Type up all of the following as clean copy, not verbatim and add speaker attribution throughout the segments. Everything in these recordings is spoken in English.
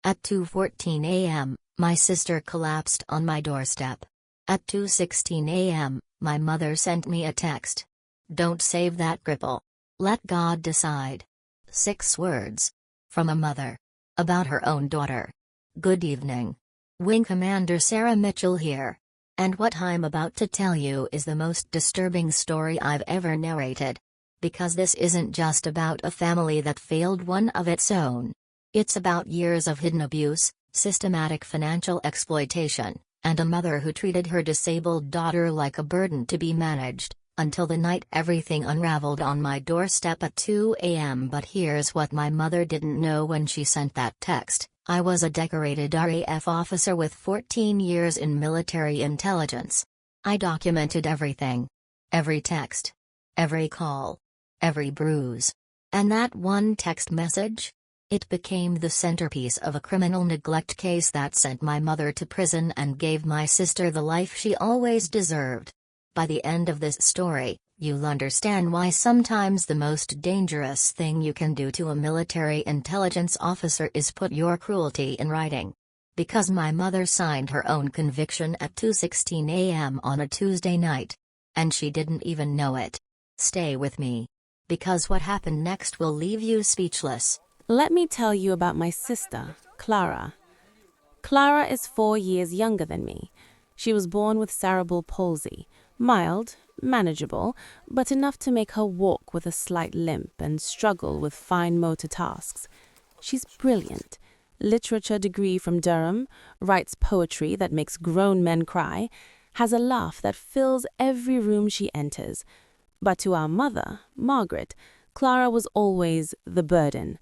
Speaker 1: At 2:14 a.m., my sister collapsed on my doorstep. At 2:16 a.m., my mother sent me a text. Don't save that cripple. Let God decide. 6 words. From a mother. About her own daughter. Good evening. Wing Commander Sarah Mitchell here. And what I'm about to tell you is the most disturbing story I've ever narrated. Because this isn't just about a family that failed one of its own. It's about years of hidden abuse, systematic financial exploitation, and a mother who treated her disabled daughter like a burden to be managed, until the night everything unraveled on my doorstep at 2 a.m. But here's what my mother didn't know when she sent that text. I was a decorated RAF officer with 14 years in military intelligence. I documented everything. Every text. Every call. Every bruise. And that one text message? It became the centerpiece of a criminal neglect case that sent my mother to prison and gave my sister the life she always deserved. By the end of this story, you'll understand why sometimes the most dangerous thing you can do to a military intelligence officer is put your cruelty in writing. Because my mother signed her own conviction at 2:16 a.m. on a Tuesday night. And she didn't even know it. Stay with me. Because what happened next will leave you speechless.
Speaker 2: Let me tell you about my sister, Clara. Clara is 4 years younger than me. She was born with cerebral palsy, mild, manageable, but enough to make her walk with a slight limp and struggle with fine motor tasks. She's brilliant. Literature degree from Durham, writes poetry that makes grown men cry, has a laugh that fills every room she enters. But to our mother, Margaret, Clara was always the burden.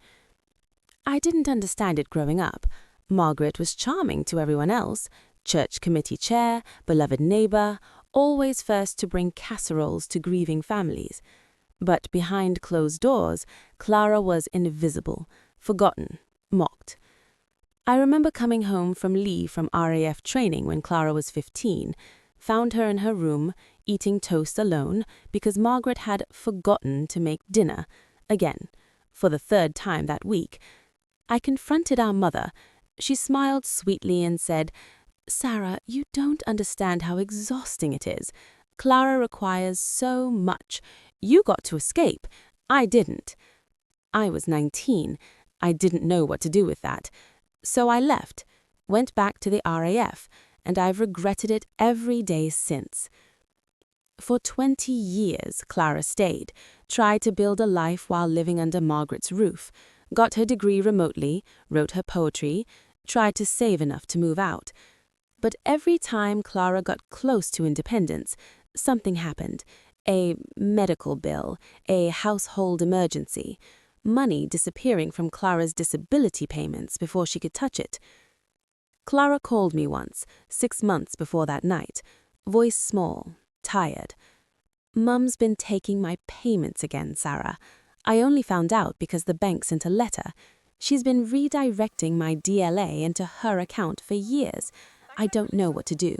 Speaker 2: I didn't understand it growing up. Margaret was charming to everyone else, church committee chair, beloved neighbor, always first to bring casseroles to grieving families. But behind closed doors, Clara was invisible, forgotten, mocked. I remember coming home from leave from RAF training when Clara was 15, found her in her room, eating toast alone, because Margaret had forgotten to make dinner, again, for the 3rd time that week. I confronted our mother. She smiled sweetly and said, "Sarah, you don't understand how exhausting it is. Clara requires so much. You got to escape. I didn't." I was 19. I didn't know what to do with that. So I left, went back to the RAF, and I've regretted it every day since. For 20 years, Clara stayed, tried to build a life while living under Margaret's roof, got her degree remotely, wrote her poetry, tried to save enough to move out. But every time Clara got close to independence, something happened. A medical bill, a household emergency, money disappearing from Clara's disability payments before she could touch it. Clara called me once, 6 months before that night, voice small, tired. "Mum's been taking my payments again, Sarah. I only found out because the bank sent a letter. She's been redirecting my DLA into her account for years. I don't know what to do."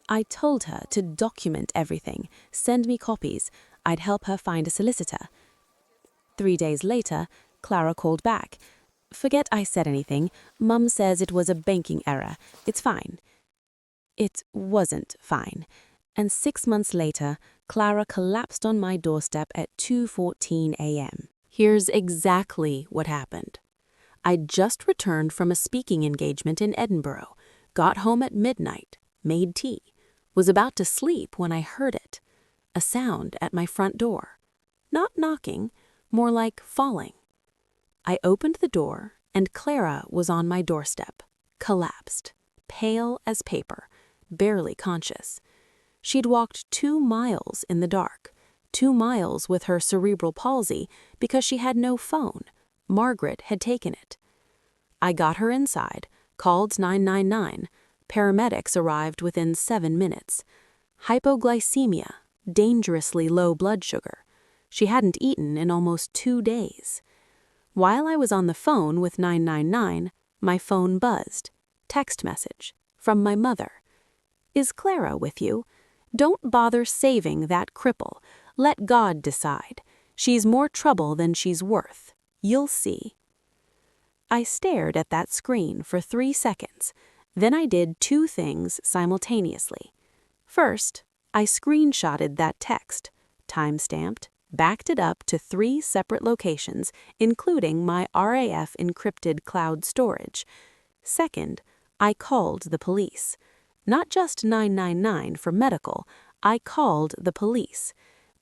Speaker 2: I told her to document everything, send me copies. I'd help her find a solicitor. 3 days later, Clara called back. "Forget I said anything. Mum says it was a banking error. It's fine." It wasn't fine. And 6 months later, Clara collapsed on my doorstep at 2:14 a.m. Here's exactly what happened. I'd just returned from a speaking engagement in Edinburgh, got home at midnight, made tea, was about to sleep when I heard it. A sound at my front door. Not knocking, more like falling. I opened the door, and Clara was on my doorstep, collapsed, pale as paper, barely conscious. She'd walked 2 miles in the dark, 2 miles with her cerebral palsy because she had no phone. Margaret had taken it. I got her inside, called 999. Paramedics arrived within 7 minutes. Hypoglycemia, dangerously low blood sugar. She hadn't eaten in almost 2 days. While I was on the phone with 999, my phone buzzed. Text message from my mother. "Is Clara with you? Don't bother saving that cripple. Let God decide. She's more trouble than she's worth. You'll see." I stared at that screen for 3 seconds. Then I did 2 things simultaneously. First, I screenshotted that text, timestamped, backed it up to 3 separate locations, including my RAF encrypted cloud storage. Second, I called the police. Not just 999 for medical, I called the police.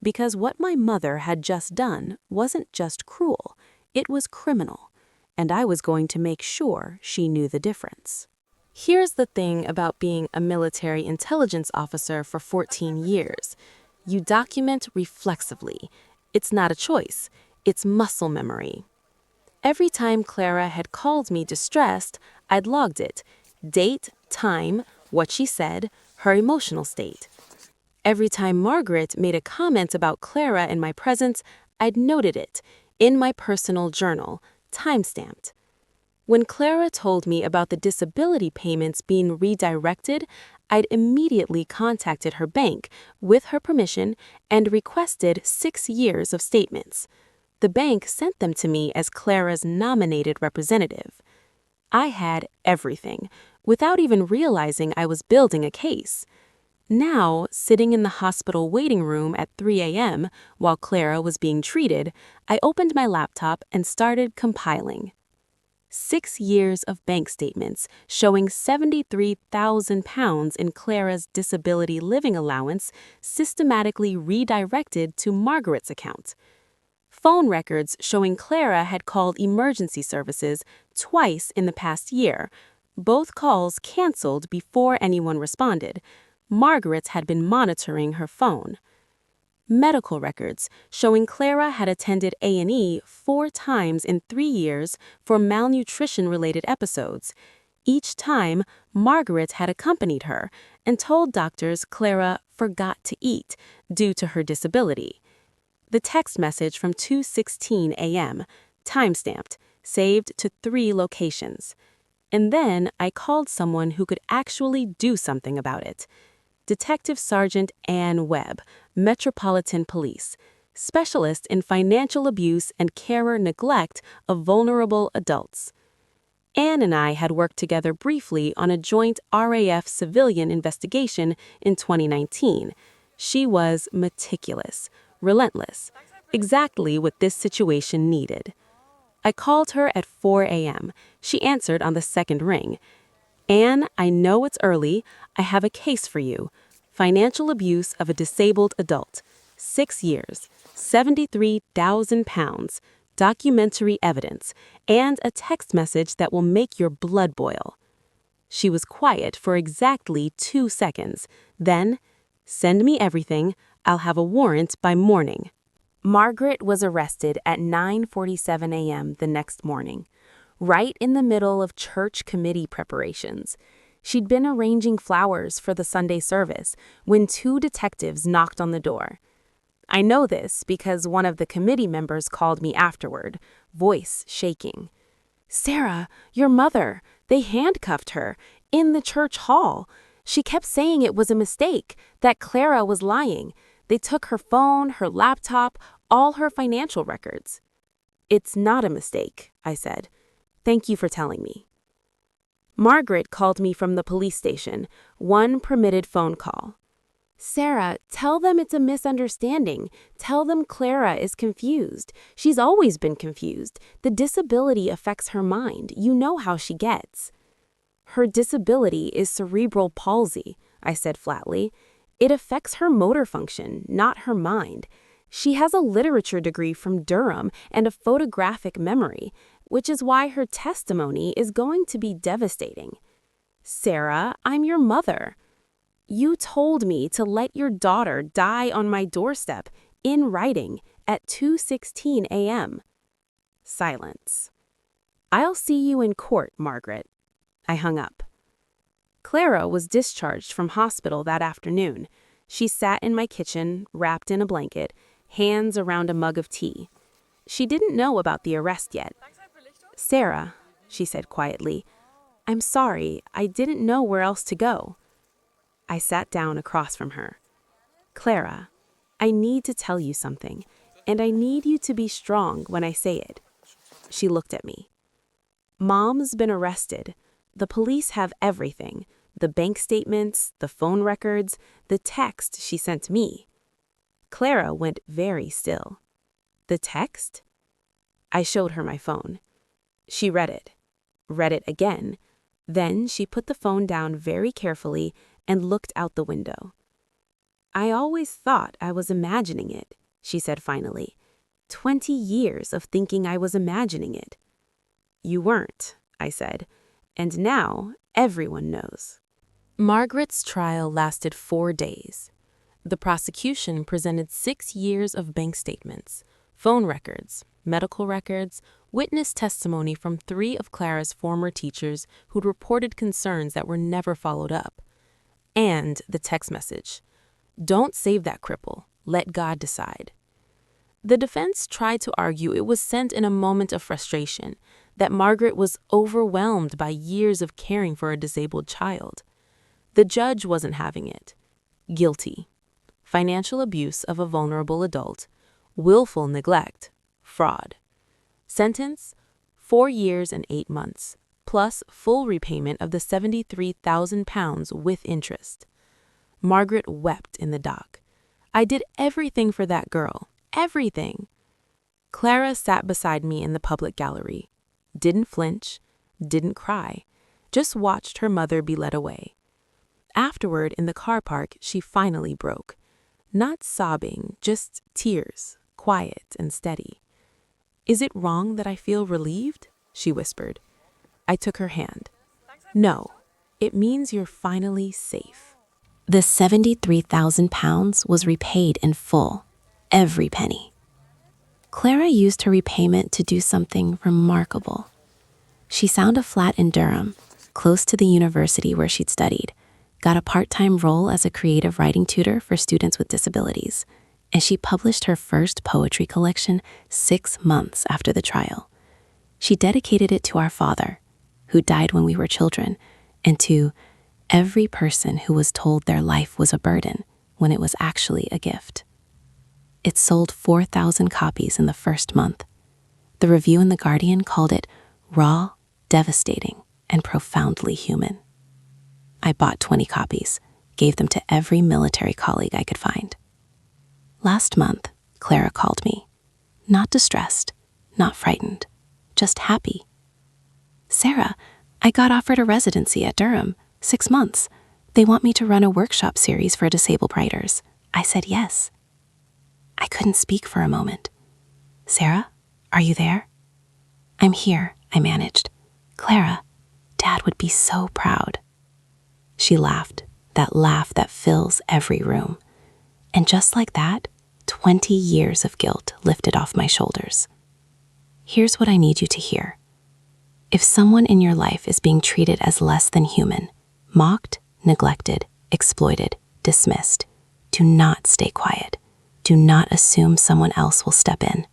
Speaker 2: Because what my mother had just done wasn't just cruel, it was criminal, and I was going to make sure she knew the difference. Here's the thing about being a military intelligence officer for 14 years. You document reflexively. It's not a choice. It's muscle memory. Every time Clara had called me distressed, I'd logged it. Date, time, what she said, her emotional state. Every time Margaret made a comment about Clara in my presence, I'd noted it in my personal journal, timestamped. When Clara told me about the disability payments being redirected, I'd immediately contacted her bank with her permission and requested 6 years of statements. The bank sent them to me as Clara's nominated representative. I had everything, without even realizing I was building a case. Now, sitting in the hospital waiting room at 3 a.m. while Clara was being treated, I opened my laptop and started compiling. 6 years of bank statements showing £73,000 in Clara's disability living allowance systematically redirected to Margaret's account. Phone records showing Clara had called emergency services twice in the past year. Both calls canceled before anyone responded. Margaret had been monitoring her phone. Medical records showing Clara had attended A&E 4 times in 3 years for malnutrition-related episodes. Each time, Margaret had accompanied her and told doctors Clara forgot to eat due to her disability. The text message from 2:16 a.m., timestamped, saved to 3 locations. And then I called someone who could actually do something about it. Detective Sergeant Ann Webb, Metropolitan Police, specialist in financial abuse and carer neglect of vulnerable adults. Ann and I had worked together briefly on a joint RAF civilian investigation in 2019. She was meticulous, relentless, exactly what this situation needed. I called her at 4 a.m. She answered on the second ring. Ann, I know it's early. I have a case for you. Financial abuse of a disabled adult. 6 years, £73,000, documentary evidence, and a text message that will make your blood boil. She was quiet for exactly 2 seconds. Then, send me everything. I'll have a warrant by morning. Margaret was arrested at 9:47 a.m. the next morning, right in the middle of church committee preparations. She'd been arranging flowers for the Sunday service when 2 detectives knocked on the door. I know this because one of the committee members called me afterward, voice shaking. "Sarah, your mother, they handcuffed her in the church hall. She kept saying it was a mistake, that Clara was lying. They took her phone, her laptop, all her financial records." "It's not a mistake," I said. "Thank you for telling me." Margaret called me from the police station, one permitted phone call. "Sarah, tell them it's a misunderstanding. Tell them Clara is confused. She's always been confused. The disability affects her mind. You know how she gets." "Her disability is cerebral palsy," I said flatly. "It affects her motor function, not her mind. She has a literature degree from Durham and a photographic memory, which is why her testimony is going to be devastating." "Sarah, I'm your mother. You told me to let your daughter die on my doorstep, in writing, at 2:16 a.m. Silence. "I'll see you in court, Margaret." I hung up. Clara was discharged from hospital that afternoon. She sat in my kitchen, wrapped in a blanket, hands around a mug of tea. She didn't know about the arrest yet. "Sarah," she said quietly, "I'm sorry, I didn't know where else to go." I sat down across from her. "Clara, I need to tell you something, and I need you to be strong when I say it." She looked at me. Mom's been arrested. The police have everything. The bank statements, the phone records, the text she sent me. Clara went very still. The text? I showed her my phone. She read it again. Then she put the phone down very carefully and looked out the window. I always thought I was imagining it, she said finally. 20 years of thinking I was imagining it. You weren't, I said, and now everyone knows. Margaret's trial lasted 4 days. The prosecution presented 6 years of bank statements, phone records, medical records, witness testimony from 3 of Clara's former teachers who'd reported concerns that were never followed up, and the text message, "Don't save that cripple. Let God decide." The defense tried to argue it was sent in a moment of frustration, that Margaret was overwhelmed by years of caring for a disabled child. The judge wasn't having it. Guilty. Financial abuse of a vulnerable adult. Willful neglect. Fraud. Sentence, 4 years and 8 months, plus full repayment of the £73,000 with interest. Margaret wept in the dock. I did everything for that girl. Everything. Clara sat beside me in the public gallery. Didn't flinch, didn't cry, just watched her mother be led away. Afterward, in the car park, she finally broke. Not sobbing, just tears, quiet and steady. "Is it wrong that I feel relieved?" she whispered. I took her hand. "No, it means you're finally safe." The £73,000 was repaid in full, every penny. Clara used her repayment to do something remarkable. She found a flat in Durham, close to the university where she'd studied, got a part-time role as a creative writing tutor for students with disabilities, and she published her first poetry collection 6 months after the trial. She dedicated it to our father, who died when we were children, and to every person who was told their life was a burden when it was actually a gift. It sold 4,000 copies in the first month. The review in The Guardian called it raw, devastating, and profoundly human. I bought 20 copies, gave them to every military colleague I could find. Last month, Clara called me. Not distressed, not frightened, just happy. "Sarah, I got offered a residency at Durham, 6 months. They want me to run a workshop series for disabled writers." I said yes. I couldn't speak for a moment. "Sarah, are you there?" "I'm here," I managed. "Clara, Dad would be so proud." She laughed, that laugh that fills every room. And just like that, 20 years of guilt lifted off my shoulders. Here's what I need you to hear. If someone in your life is being treated as less than human, mocked, neglected, exploited, dismissed, do not stay quiet. Do not assume someone else will step in.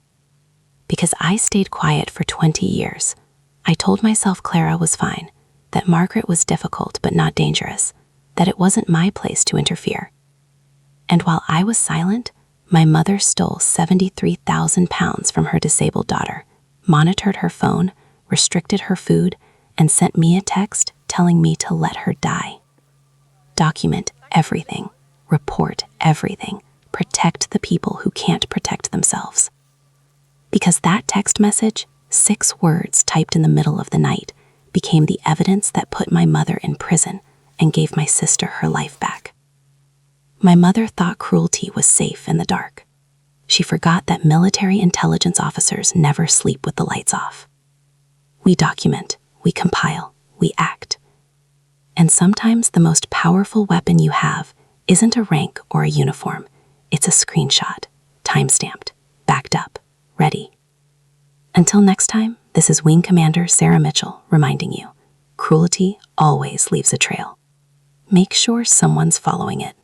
Speaker 2: Because I stayed quiet for 20 years. I told myself Clara was fine, that Margaret was difficult but not dangerous, that it wasn't my place to interfere. And while I was silent, my mother stole £73,000 from her disabled daughter, monitored her phone, restricted her food, and sent me a text telling me to let her die. Document everything, report everything, protect the people who can't protect themselves. Because that text message, 6 words typed in the middle of the night, became the evidence that put my mother in prison and gave my sister her life back. My mother thought cruelty was safe in the dark. She forgot that military intelligence officers never sleep with the lights off. We document, we compile, we act. And sometimes the most powerful weapon you have isn't a rank or a uniform. It's a screenshot, time-stamped, backed up, ready. Until next time, this is Wing Commander Sarah Mitchell reminding you, cruelty always leaves a trail. Make sure someone's following it.